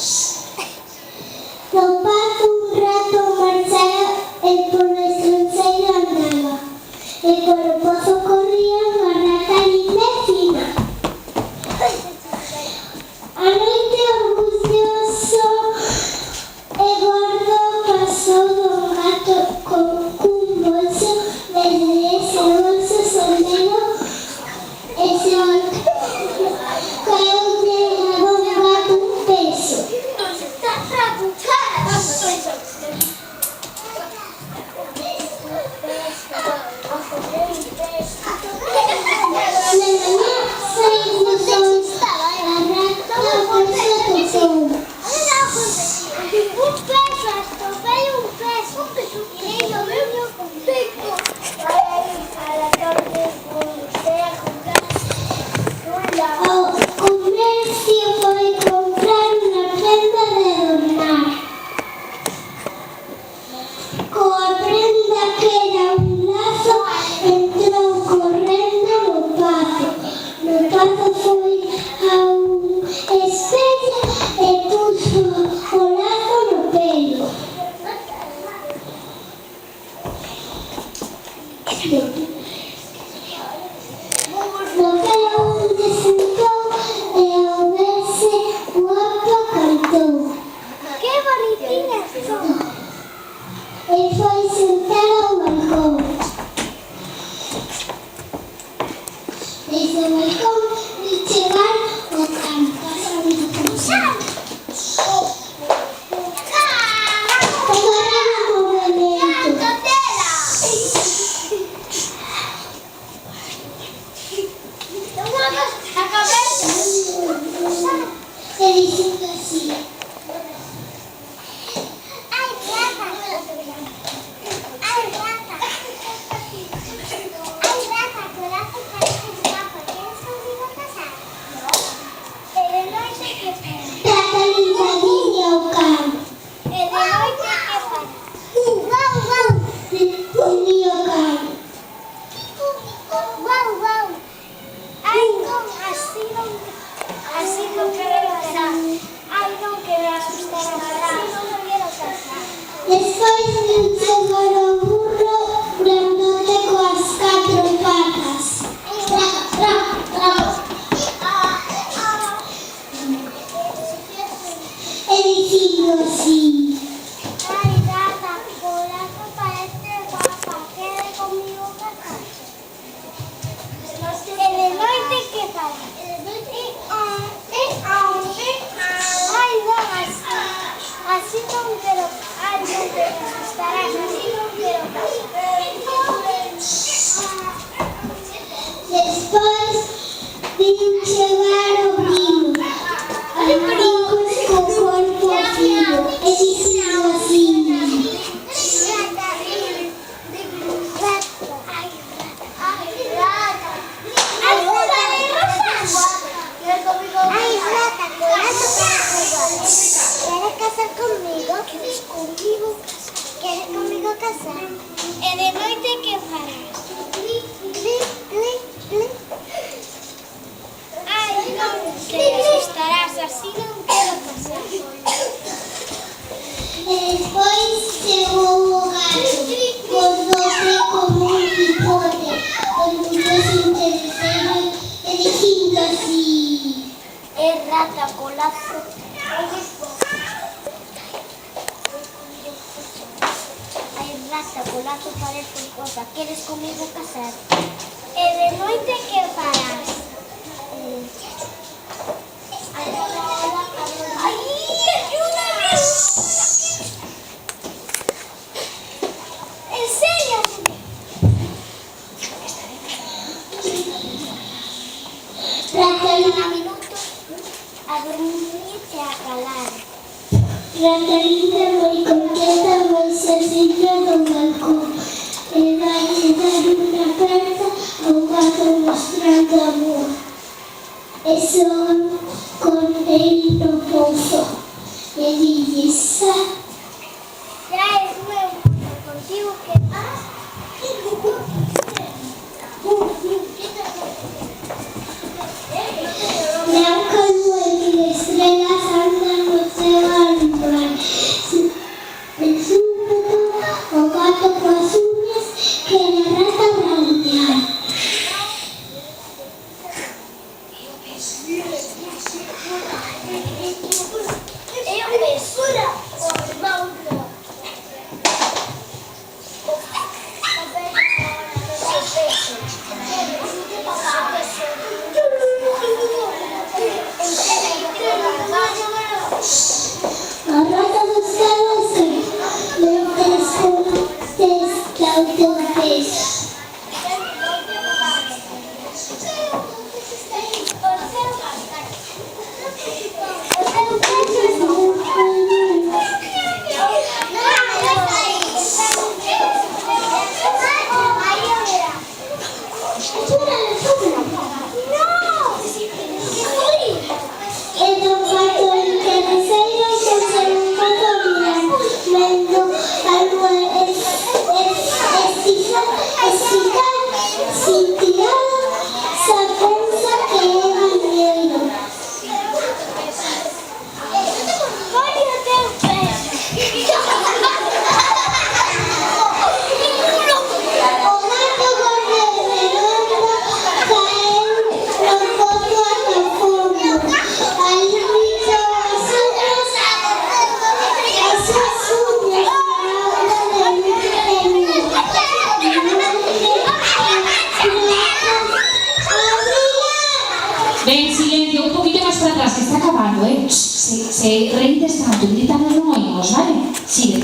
Don Pato un rato marchaba, el por nuestro enseño andaba, y por el pozo corría una rata linda y fina. A noite orgulloso e gordo pasou Don Gato con un bolso, desde ese bolso sondeno ese caeulle a Don Gato un peso. Blanca nube y estrellas andan, no sé Ven, silencio, un poquito más para atrás, que está acabando, ¿eh? Se reites tanto, gritando no oímos, ¿vale? Sigue.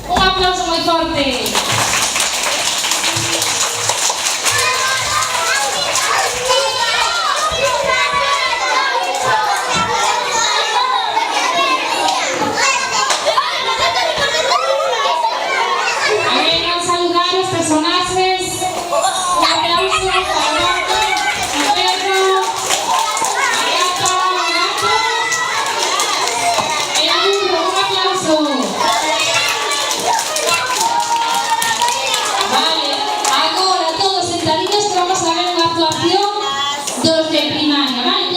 Un aplauso muy fuerte. Vengan a saludar a los personajes. Un aplauso para Marco, a Pedro, a Gato, y a Burro. Un aplauso. Vale, agora todos sentaditos que vamos a ver unha actuación dos de primaria, vale?